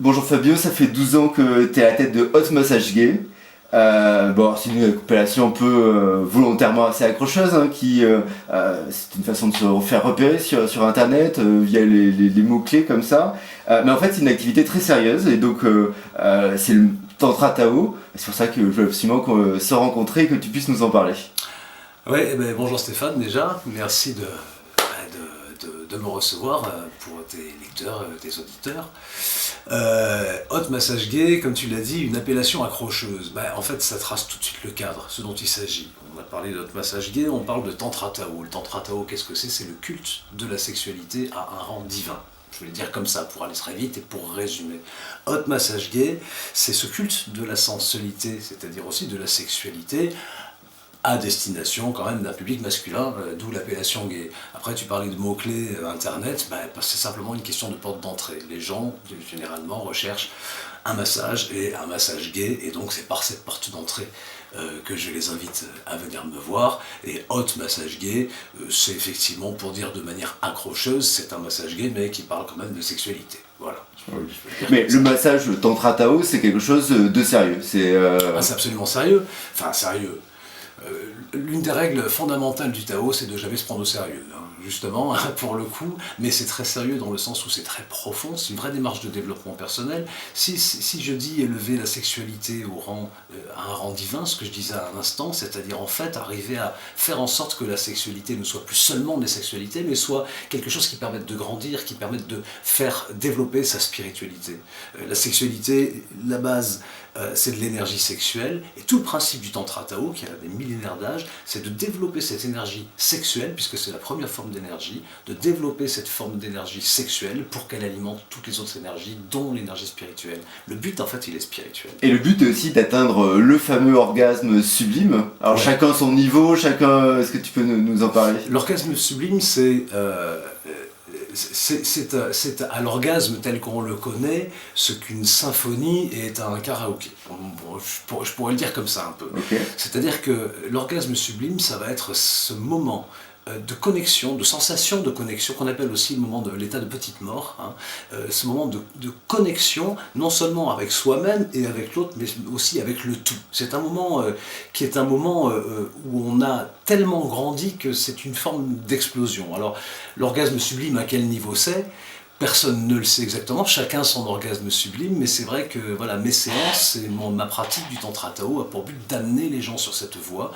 Bonjour Fabio, ça fait 12 ans que tu es à la tête de Hot Massage Gay. C'est une appellation un peu volontairement assez accrocheuse, hein, c'est une façon de se faire repérer sur internet via les mots-clés comme ça. Mais en fait, c'est une activité très sérieuse et donc c'est le Tantra Tao. C'est pour ça que je veux absolument se rencontrer et que tu puisses nous en parler. Ouais, bonjour Stéphane, déjà, merci de me recevoir pour tes lecteurs, tes auditeurs. Hot Massage Gay, comme tu l'as dit, une appellation accrocheuse. En fait, ça trace tout de suite le cadre, ce dont il s'agit. On a parlé de Hot Massage Gay, on parle de Tantra Tao. Le Tantra Tao, qu'est-ce que c'est? C'est le culte de la sexualité à un rang divin. Je vais le dire comme ça pour aller très vite et pour résumer. Hot Massage Gay, c'est ce culte de la sensualité, c'est-à-dire aussi de la sexualité, à destination quand même d'un public masculin, d'où l'appellation gay. Après tu parlais de mots-clés internet, c'est simplement une question de porte d'entrée. Les gens généralement recherchent un massage et un massage gay, et donc c'est par cette porte d'entrée que je les invite à venir me voir. Et Hot Massage Gay, c'est effectivement, pour dire de manière accrocheuse, c'est un massage gay mais qui parle quand même de sexualité. Voilà. Mais le massage Tantra Tao, c'est quelque chose de sérieux. C'est absolument sérieux. Enfin, sérieux. L'une des règles fondamentales du Tao, c'est de jamais se prendre au sérieux, hein, justement, pour le coup, mais c'est très sérieux dans le sens où c'est très profond, c'est une vraie démarche de développement personnel. Si je dis élever la sexualité à un rang divin, ce que je disais à un instant, c'est-à-dire en fait arriver à faire en sorte que la sexualité ne soit plus seulement de la sexualité, mais soit quelque chose qui permette de grandir, qui permette de faire développer sa spiritualité. La sexualité, la base, c'est de l'énergie sexuelle, et tout le principe du Tantra Tao, qui a des millénaires d'âge, c'est de développer cette énergie sexuelle, puisque c'est la première forme d'énergie, de développer cette forme d'énergie sexuelle pour qu'elle alimente toutes les autres énergies, dont l'énergie spirituelle. Le but, en fait, il est spirituel. Et le but est aussi d'atteindre le fameux orgasme sublime. Alors ouais. Chacun son niveau, est-ce que tu peux nous en parler? L'orgasme sublime, c'est à l'orgasme tel qu'on le connaît ce qu'une symphonie est à un karaoké. Je pourrais le dire comme ça un peu. Okay. C'est-à-dire que l'orgasme sublime, ça va être ce moment de connexion, de sensation de connexion, qu'on appelle aussi le moment de l'état de petite mort, hein, ce moment de connexion, non seulement avec soi-même et avec l'autre, mais aussi avec le tout. C'est un moment qui est un moment où on a tellement grandi que c'est une forme d'explosion. Alors, l'orgasme sublime, à quel niveau c'est ? Personne ne le sait exactement, chacun son orgasme sublime, mais c'est vrai que voilà, mes séances et ma pratique du Tantra Tao a pour but d'amener les gens sur cette voie,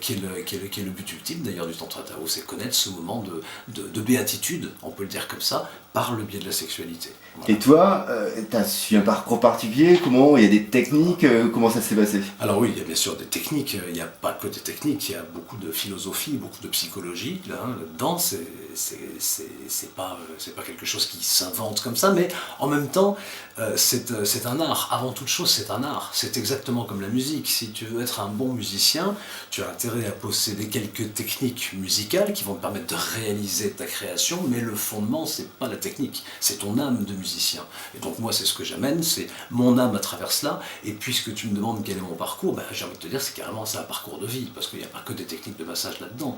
qui est le but ultime d'ailleurs du Tantra Tao, c'est connaître ce moment de béatitude, on peut le dire comme ça, par le biais de la sexualité. Voilà. Et toi, tu as suivi un parcours particulier? Comment il y a des techniques? Comment ça s'est passé? Alors oui, il y a bien sûr des techniques, il n'y a pas que des techniques, il y a beaucoup de philosophie, beaucoup de psychologie là-dedans, c'est pas quelque chose qui s'invente comme ça, mais en même temps, c'est un art. Avant toute chose, c'est un art. C'est exactement comme la musique. Si tu veux être un bon musicien, tu as intérêt à posséder quelques techniques musicales qui vont te permettre de réaliser ta création, mais le fondement, c'est pas la technique, c'est ton âme de musicien. Et donc moi, c'est ce que j'amène, c'est mon âme à travers cela, et puisque tu me demandes quel est mon parcours, j'ai envie de te dire, c'est carrément ça, un parcours de vie, parce qu'il n'y a pas que des techniques de massage là-dedans.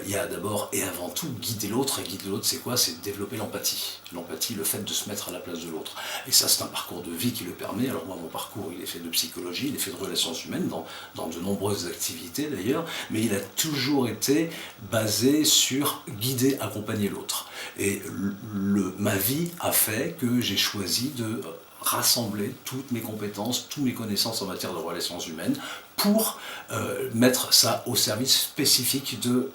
Il y a d'abord et avant tout guider l'autre, et guider l'autre, c'est quoi? C'est développer l'empathie. L'empathie, le fait de se mettre à la place de l'autre. Et ça, c'est un parcours de vie qui le permet. Alors moi, mon parcours, il est fait de psychologie, il est fait de relations humaines, dans de nombreuses activités d'ailleurs, mais il a toujours été basé sur guider, accompagner l'autre. Et ma vie a fait que j'ai choisi de rassembler toutes mes compétences, toutes mes connaissances en matière de relations humaines pour mettre ça au service spécifique de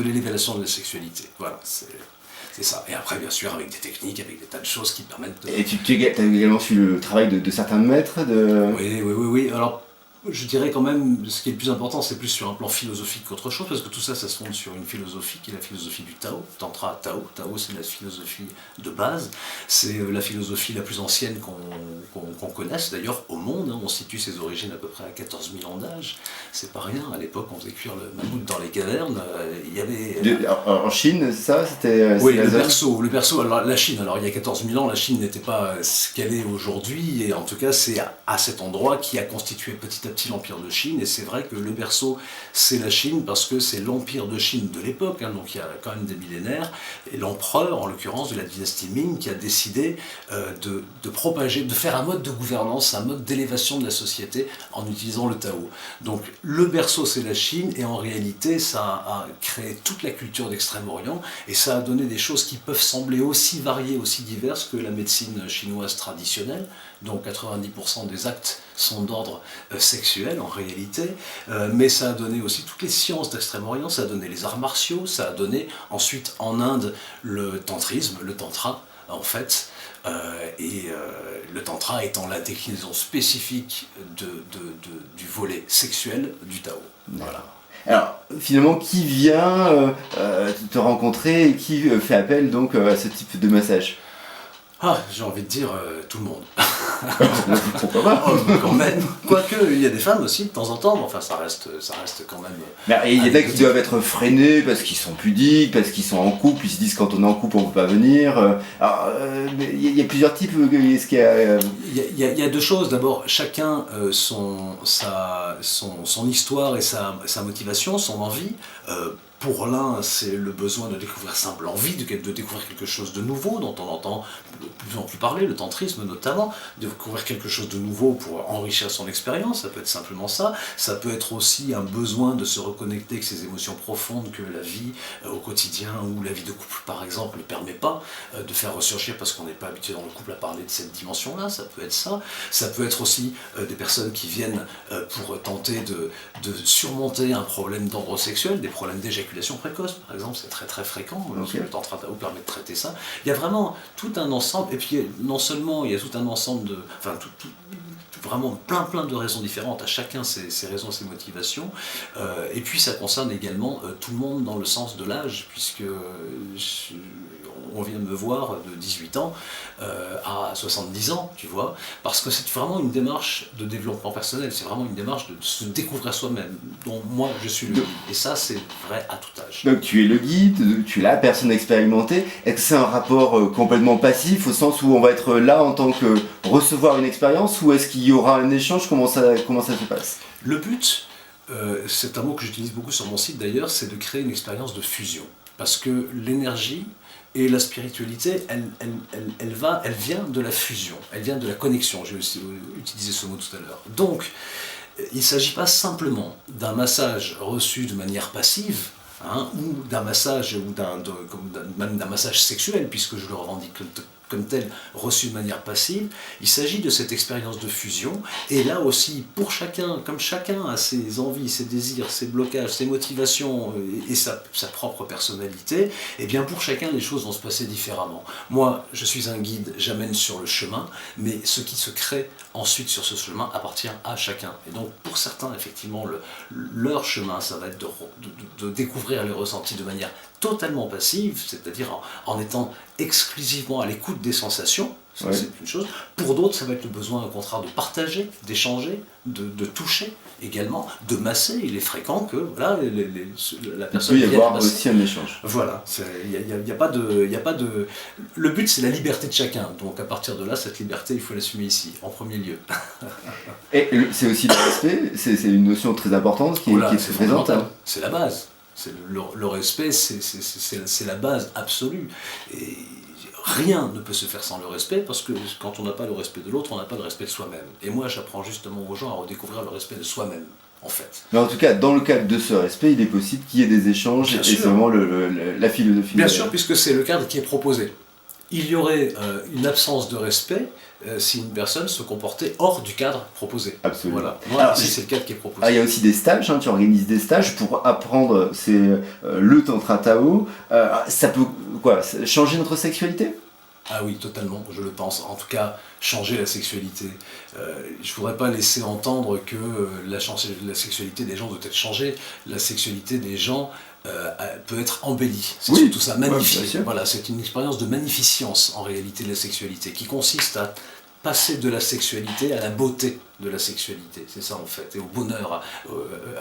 l'élévation de la sexualité. Voilà, c'est ça. Et après, bien sûr, avec des techniques, avec des tas de choses qui permettent de... Et tu as également suivi le travail de certains maîtres Oui. Alors, je dirais quand même, ce qui est le plus important, c'est plus sur un plan philosophique qu'autre chose, parce que tout ça, ça se fonde sur une philosophie qui est la philosophie du Tao, Tantra Tao. Tao, c'est la philosophie de base, c'est la philosophie la plus ancienne qu'on connaisse, d'ailleurs, au monde. On situe ses origines à peu près à 14 000 ans d'âge, c'est pas rien. À l'époque, on faisait cuire le mammouth dans les cavernes, il y avait... En Chine, ça, c'était... Oui, le berceau, alors la Chine, alors il y a 14 000 ans, la Chine n'était pas ce qu'elle est aujourd'hui, et en tout cas, c'est à cet endroit qui a constitué petit à petit l'Empire de Chine, et c'est vrai que le berceau, c'est la Chine, parce que c'est l'Empire de Chine de l'époque, hein, donc il y a quand même des millénaires, et l'empereur, en l'occurrence de la dynastie Ming, qui a décidé de propager, de faire un mode de gouvernance, un mode d'élévation de la société en utilisant le Tao. Donc le berceau, c'est la Chine, et en réalité, ça a créé toute la culture d'Extrême-Orient, et ça a donné des choses qui peuvent sembler aussi variées, aussi diverses que la médecine chinoise traditionnelle, dont 90% des actes sont d'ordre sexuel en réalité, mais ça a donné aussi toutes les sciences d'Extrême-Orient, ça a donné les arts martiaux, ça a donné ensuite en Inde le tantrisme, le tantra en fait, le tantra étant la déclinaison spécifique du volet sexuel du Tao. Voilà. Alors, finalement, qui vient te rencontrer et qui fait appel donc à ce type de massage? Ah, j'ai envie de dire tout le monde. Pourquoi pas? Oh, quand même. Quoique, il y a des femmes aussi de temps en temps, mais enfin ça reste quand même... Mais il y en a qui doivent être freinés parce qu'ils sont pudiques, parce qu'ils sont en couple, ils se disent quand on est en couple on peut pas venir. Alors, il y a plusieurs types. Est-ce qu'il y a... Il y a deux choses. D'abord, chacun son histoire et sa motivation, son envie. Pour l'un, c'est le besoin de découvrir l'envie de découvrir quelque chose de nouveau, dont on entend de plus en plus parler, le tantrisme notamment, de découvrir quelque chose de nouveau pour enrichir son expérience, ça peut être simplement ça. Ça peut être aussi un besoin de se reconnecter avec ses émotions profondes que la vie au quotidien ou la vie de couple par exemple ne permet pas de faire ressurgir parce qu'on n'est pas habitué dans le couple à parler de cette dimension-là, ça peut être ça. Ça peut être aussi des personnes qui viennent pour tenter de surmonter un problème d'ordre sexuel, des problèmes d'éjaculation précoce, par exemple, c'est très très fréquent. Okay. Le Tantra Tao permet de traiter ça. Il y a vraiment tout un ensemble, et puis non seulement il y a tout un ensemble de... Enfin, vraiment plein de raisons différentes, à chacun ses raisons, ses motivations, et puis ça concerne également tout le monde dans le sens de l'âge, puisque on vient me voir de 18 ans à 70 ans, tu vois, parce que c'est vraiment une démarche de développement personnel, c'est vraiment une démarche de se découvrir soi-même, dont moi je suis le guide, et ça c'est vrai à tout âge. Donc tu es le guide, tu es la personne expérimentée, est-ce que c'est un rapport complètement passif, au sens où on va être là en tant que recevoir une expérience, ou est-ce qu'il y aura un échange, comment ça se passe? Le but, c'est un mot que j'utilise beaucoup sur mon site d'ailleurs, c'est de créer une expérience de fusion, parce que l'énergie et la spiritualité, elle vient de la fusion, elle vient de la connexion, j'ai aussi utilisé ce mot tout à l'heure. Donc, il ne s'agit pas simplement d'un massage reçu de manière passive, hein, ou d'un massage, ou même d'un massage sexuel, puisque je le revendique comme tel, reçu de manière passive. Il s'agit de cette expérience de fusion, et là aussi, pour chacun, comme chacun a ses envies, ses désirs, ses blocages, ses motivations, et sa propre personnalité, et bien pour chacun, les choses vont se passer différemment. Moi, je suis un guide, j'amène sur le chemin, mais ce qui se crée ensuite sur ce chemin appartient à chacun. Et donc, pour certains, effectivement, leur chemin, ça va être de découvrir les ressentis de manière totalement passive, c'est-à-dire en étant exclusivement à l'écoute des sensations, ça, ouais. C'est une chose. Pour d'autres, ça va être le besoin, au contraire, de partager, d'échanger, de toucher également, de masser. Il est fréquent que voilà, la personne... Il peut y avoir aussi un échange. Voilà, il n'y a pas de... Le but, c'est la liberté de chacun. Donc à partir de là, cette liberté, il faut l'assumer ici, en premier lieu. Et c'est aussi le respect, c'est une notion très importante qui est présente. C'est la base. Le respect, c'est la base absolue. Et rien ne peut se faire sans le respect, parce que quand on n'a pas le respect de l'autre, on n'a pas le respect de soi-même. Et moi, j'apprends justement aux gens à redécouvrir le respect de soi-même, en fait. Mais en tout cas, dans le cadre de ce respect, il est possible qu'il y ait des échanges, et c'est vraiment la philosophie. Bien sûr, puisque c'est le cadre qui est proposé. Il y aurait une absence de respect si une personne se comportait hors du cadre proposé. Absolument. Voilà, ici c'est le cadre qui est proposé. Il y a aussi des stages, tu organises des stages pour apprendre le Tantra Tao. Ça peut changer notre sexualité ? Ah oui, totalement, je le pense. En tout cas, changer la sexualité. Je ne voudrais pas laisser entendre que la sexualité des gens doit être changée. La sexualité des gens peut être embellie. C'est surtout ça, magnifiée. Voilà, c'est une expérience de magnificence en réalité de la sexualité, qui consiste à passer de la sexualité à la beauté de la sexualité, c'est ça en fait, et au bonheur,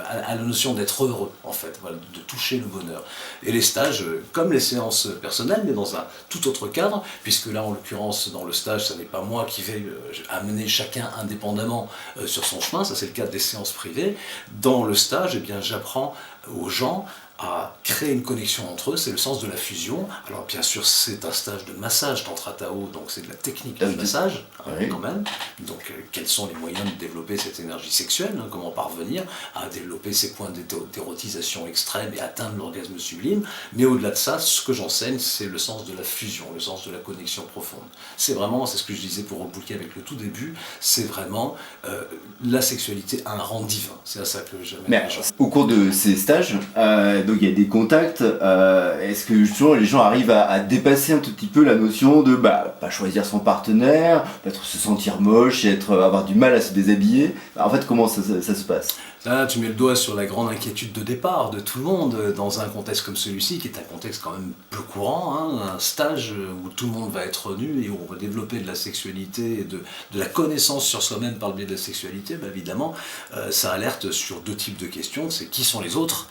à la notion d'être heureux en fait, voilà, de toucher le bonheur. Et les stages, comme les séances personnelles, mais dans un tout autre cadre, puisque là en l'occurrence dans le stage, ce n'est pas moi qui vais amener chacun indépendamment sur son chemin, ça c'est le cas des séances privées. Dans le stage, eh bien, j'apprends aux gens à créer une connexion entre eux, c'est le sens de la fusion. Alors bien sûr c'est un stage de massage Tantra Tao, donc c'est de la technique de massage, oui. quand même. Donc quels sont les moyens de développer cette énergie sexuelle, hein, comment parvenir à développer ces points d'érotisation extrême et atteindre l'orgasme sublime. Mais au-delà de ça, ce que j'enseigne, c'est le sens de la fusion, le sens de la connexion profonde. C'est vraiment, c'est ce que je disais pour reboucler avec le tout début, c'est vraiment la sexualité à un rang divin. C'est à ça que j'amène les gens. Au cours de ces stages, donc il y a des contacts, est-ce que justement les gens arrivent à dépasser un tout petit peu la notion de pas choisir son partenaire, peut-être se sentir moche, avoir du mal à se déshabiller. En fait, comment ça se passe? Là, tu mets le doigt sur la grande inquiétude de départ de tout le monde dans un contexte comme celui-ci, qui est un contexte quand même peu courant, hein, un stage où tout le monde va être nu et où on va développer de la sexualité et de la connaissance sur soi-même par le biais de la sexualité. Évidemment, ça alerte sur deux types de questions, c'est qui sont les autres,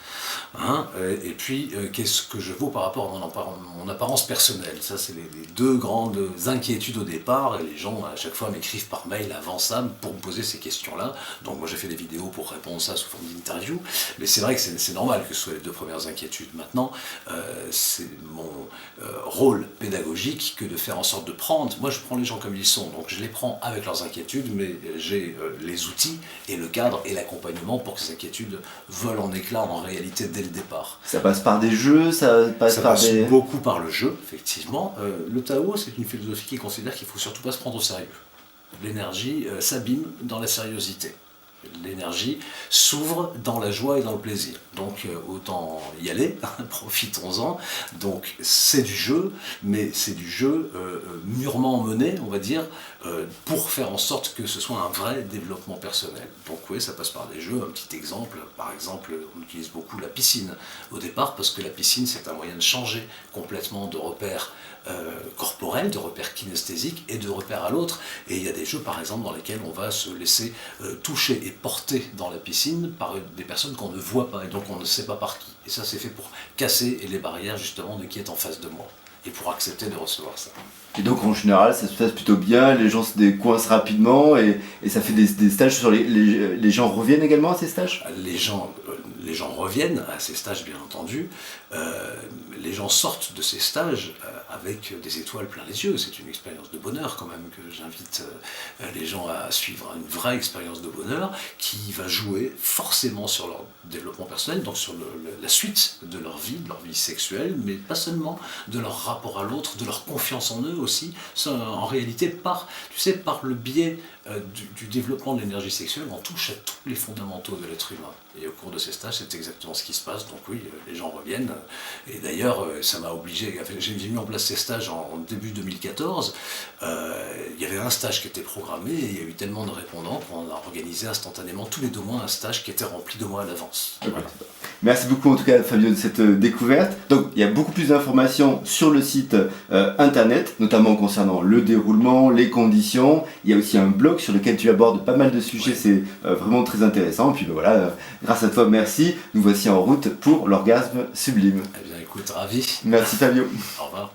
hein, et puis qu'est-ce que je vaux par rapport à mon apparence personnelle. Ça, c'est les deux grandes inquiétudes au départ, et les gens à chaque fois m'écrivent par mail avant ça pour me poser ces questions-là. Donc moi j'ai fait des vidéos pour répondre ça sous forme d'interview, mais c'est vrai que c'est normal que ce soit les deux premières inquiétudes. Maintenant, c'est mon rôle pédagogique que de faire en sorte de prendre, moi je prends les gens comme ils sont, donc je les prends avec leurs inquiétudes, mais j'ai les outils et le cadre et l'accompagnement pour que ces inquiétudes volent en éclats en réalité dès le départ. Ça passe par des jeux, ça passe beaucoup par le jeu, effectivement. Le Tao, c'est une philosophie qui considère qu'il ne faut surtout pas se prendre au sérieux. L'énergie s'abîme dans la sériosité. L'énergie s'ouvre dans la joie et dans le plaisir. Donc autant y aller, profitons-en. Donc c'est du jeu, mais c'est du jeu mûrement mené, on va dire, pour faire en sorte que ce soit un vrai développement personnel. Donc oui, ça passe par des jeux. Un petit exemple, par exemple, on utilise beaucoup la piscine au départ, parce que la piscine c'est un moyen de changer complètement de repères corporels, de repères kinesthésiques et de repères à l'autre. Et il y a des jeux par exemple dans lesquels on va se laisser toucher et porter dans la piscine par des personnes qu'on ne voit pas et donc on ne sait pas par qui. Et ça c'est fait pour casser les barrières justement de qui est en face de moi et pour accepter de recevoir ça. Et donc en général ça se passe plutôt bien, les gens se décoincent rapidement et ça fait des stages sur les gens reviennent également à ces stages? Les gens reviennent à ces stages bien entendu, les gens sortent de ces stages avec des étoiles plein les yeux, c'est une expérience de bonheur quand même que j'invite les gens à suivre, une vraie expérience de bonheur qui va jouer forcément sur leur développement personnel, donc sur la suite de leur vie sexuelle, mais pas seulement, de leur rapport à l'autre, de leur confiance en eux aussi, ça, en réalité par le biais du développement de l'énergie sexuelle, on touche à tous les fondamentaux de l'être humain. Et au cours de ces stages, c'est exactement ce qui se passe. Donc oui, les gens reviennent. Et d'ailleurs, ça m'a obligé, j'ai mis en place ces stages en début 2014. Il y avait un stage qui était programmé et il y a eu tellement de répondants qu'on a organisé instantanément tous les 2 mois un stage qui était rempli 2 mois à l'avance. Okay. Voilà. Merci beaucoup en tout cas Fabio de cette découverte. Donc il y a beaucoup plus d'informations sur le site internet, notamment concernant le déroulement, les conditions. Il y a aussi un blog sur lequel tu abordes pas mal de sujets, ouais. C'est vraiment très intéressant. Et puis voilà, grâce à toi, merci. Nous voici en route pour l'orgasme sublime. Eh bien écoute, ravi. Merci Fabio. Au revoir.